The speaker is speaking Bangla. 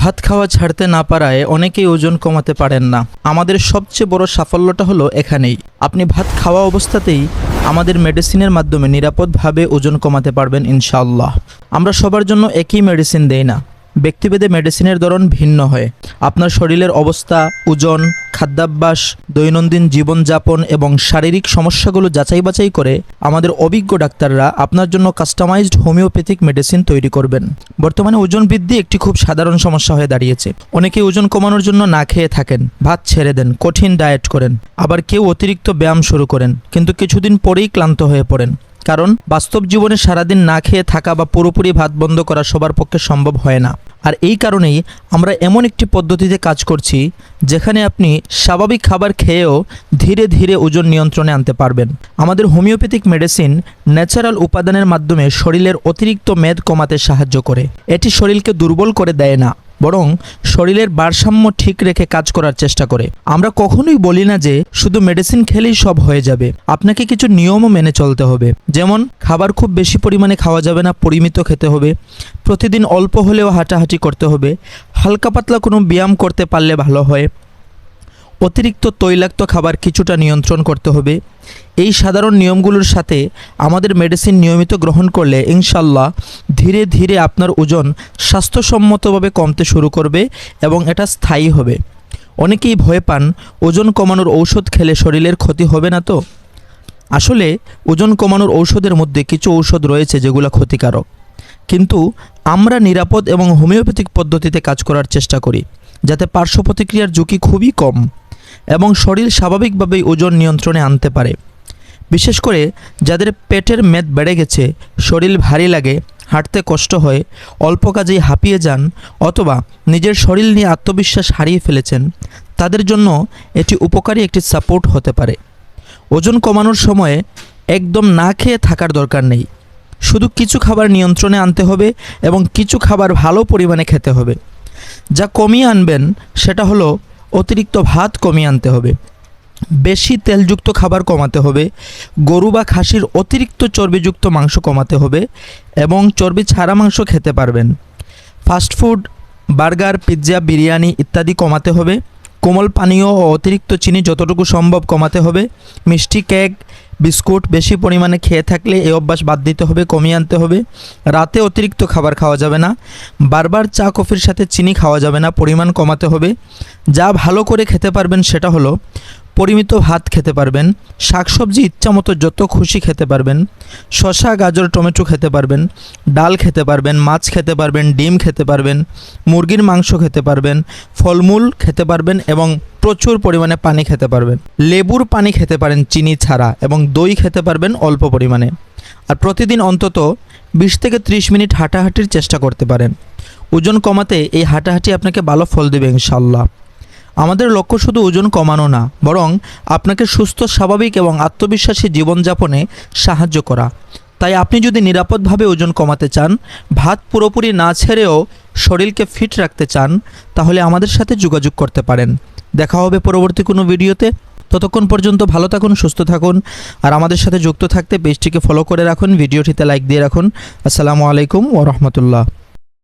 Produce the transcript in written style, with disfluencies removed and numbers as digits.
ভাত খাওয়া ছাড়তে না পারায় অনেকেই ওজন কমাতে পারেন না। আমাদের সবচেয়ে বড় সাফল্যটা হলো এখানেই। আপনি ভাত খাওয়া অবস্থাতেই আমাদের মেডিসিনের মাধ্যমে নিরাপদভাবে ওজন কমাতে পারবেন ইনশাআল্লাহ। আমরা সবার জন্য একই মেডিসিন দেই না, ব্যক্তিভেদে মেডিসিনের ধরন ভিন্ন হয়। আপনার শরীরের অবস্থা, ওজন, খাদ্যাভ্যাস, দৈনন্দিন জীবনযাপন এবং শারীরিক সমস্যাগুলো যাচাই বাছাই করে আমাদের অভিজ্ঞ ডাক্তাররা আপনার জন্য কাস্টমাইজড হোমিওপ্যাথিক মেডিসিন তৈরি করবেন। বর্তমানে ওজন বৃদ্ধি একটি খুব সাধারণ সমস্যা হয়ে দাঁড়িয়েছে। অনেকে ওজন কমানোর জন্য না খেয়ে থাকেন, ভাত ছেড়ে দেন, কঠিন ডায়েট করেন, আবার কেউ অতিরিক্ত ব্যায়াম শুরু করেন, কিন্তু কিছুদিন পরেই ক্লান্ত হয়ে পড়েন। কারণ বাস্তব জীবনে সারাদিন না খেয়ে থাকা বা পুরোপুরি ভাত বন্ধ করা সবার পক্ষে সম্ভব হয় না। আর এই কারণেই আমরা এমন একটি পদ্ধতিতে কাজ করছি যেখানে আপনি স্বাভাবিক খাবার খেয়েও ধীরে ধীরে ওজন নিয়ন্ত্রণে আনতে পারবেন। আমাদের হোমিওপ্যাথিক মেডিসিন ন্যাচারাল উপাদানের মাধ্যমে শরীরের অতিরিক্ত মেদ কমাতে সাহায্য করে। এটি শরীরকে দুর্বল করে দেয় না, বরং শরীরের ভারসাম্য ঠিক রেখে কাজ করার চেষ্টা করে। আমরা কখনোই বলি না যে শুধু মেডিসিন খেলেই সব হয়ে যাবে। আপনাকে কিছু নিয়মও মেনে চলতে হবে। যেমন খাবার খুব বেশি পরিমাণে খাওয়া যাবে না, পরিমিত খেতে হবে। প্রতিদিন অল্প হলেও হাঁটাহাঁটি করতে হবে। হালকা পাতলা কোনো ব্যায়াম করতে পারলে ভালো হয়। অতিরিক্ত তৈলাক্ত খাবার কিছুটা নিয়ন্ত্রণ করতে হবে। এই সাধারণ নিয়মগুলোর সাথে আমাদের মেডিসিন নিয়মিত গ্রহণ করলে ইনশাল্লাহ ধীরে ধীরে আপনার ওজন স্বাস্থ্যসম্মতভাবে কমতে শুরু করবে এবং এটা স্থায়ী হবে। অনেকেই ভয় পান ওজন কমানোর ঔষধ খেলে শরীরের ক্ষতি হবে না তো। আসলে ওজন কমানোর ঔষধের মধ্যে কিছু ঔষধ রয়েছে যেগুলো ক্ষতিকারক, কিন্তু আমরা নিরাপদ এবং হোমিওপ্যাথিক পদ্ধতিতে কাজ করার চেষ্টা করি যাতে পার্শ্ব প্রতিক্রিয়ার ঝুঁকি খুবই কম এবং শরীর স্বাভাবিকভাবেই ওজন নিয়ন্ত্রণে আনতে পারে। বিশেষ করে যাদের পেটের মেদ বেড়ে গেছে, শরীর ভারী লাগে, হাঁটতে কষ্ট হয়, অল্প কাজেই হাঁপিয়ে যান অথবা নিজের শরীর নিয়ে আত্মবিশ্বাস হারিয়ে ফেলেছেন, তাদের জন্য এটি উপকারী একটি সাপোর্ট হতে পারে। ওজন কমানোর সময়ে একদম না খেয়ে থাকার দরকার নেই। শুধু কিছু খাবার নিয়ন্ত্রণে আনতে হবে এবং কিছু খাবার ভালো পরিমাণে খেতে হবে। যা কমিয়ে আনবেন সেটা হলো অতিরিক্ত ভাত কমিয়ে আনতে হবে, বেশি তেলযুক্ত খাবার কমাতে হবে, গরু বা খাসির অতিরিক্ত চর্বিযুক্ত মাংস কমাতে হবে এবং চর্বি ছাড়া মাংস খেতে পারবেন। ফাস্টফুড, বার্গার, পিৎজা, বিরিয়ানি ইত্যাদি কমাতে হবে। কোমল পানীয় ও অতিরিক্ত চিনি যতটুকু সম্ভব কমাতে হবে। মিষ্টি, কেক, বিস্কুট বেশি পরিমাণে খেয়ে থাকলে এই অভ্যাস বাদ দিতে হবে, কমিয়ে আনতে হবে। রাতে অতিরিক্ত খাবার খাওয়া যাবে না। বারবার চা কফির সাথে চিনি খাওয়া যাবে না, পরিমাণ কমাতে হবে। যা ভালো করে খেতে পারবেন সেটা হলো পরিমিত ভাত খেতে পারবেন, শাকসবজি ইচ্ছামতো যত খুশি খেতে পারবেন, শসা, গাজর, টমেটো খেতে পারবেন, ডাল খেতে পারবেন, মাছ খেতে পারবেন, ডিম খেতে পারবেন, মুরগির মাংস খেতে পারবেন, ফলমূল খেতে পারবেন এবং প্রচুর পরিমাণে পানি খেতে পারবেন। লেবুর পানি খেতে পারেন চিনি ছাড়া এবং দই খেতে পারবেন অল্প পরিমাণে। আর প্রতিদিন অন্তত 20 থেকে 30 মিনিট হাঁটাহাঁটির চেষ্টা করতে পারেন। ওজন কমাতে এই হাঁটাহাঁটি আপনাকে ভালো ফল দেবে ইনশাআল্লাহ। আমাদের লক্ষ্য শুধু ওজন কমানো না, বরং আপনাকে সুস্থ, স্বাভাবিক এবং আত্মবিশ্বাসী জীবনযাপনে সাহায্য করা। তাই আপনি যদি নিরাপদভাবে ওজন কমাতে চান, ভাত পুরোপুরি না ছেড়েও শরীরকে ফিট রাখতে চান, তাহলে আমাদের সাথে যোগাযোগ করতে পারেন। দেখা হবে পরবর্তী কোনো ভিডিওতে। ততক্ষণ পর্যন্ত ভালো থাকুন, সুস্থ থাকুন আর আমাদের সাথে যুক্ত থাকতে পেজটিকে ফলো করে রাখুন, ভিডিওটিতে লাইক দিয়ে রাখুন। আসসালামু আলাইকুম ওয়া রাহমাতুল্লাহ।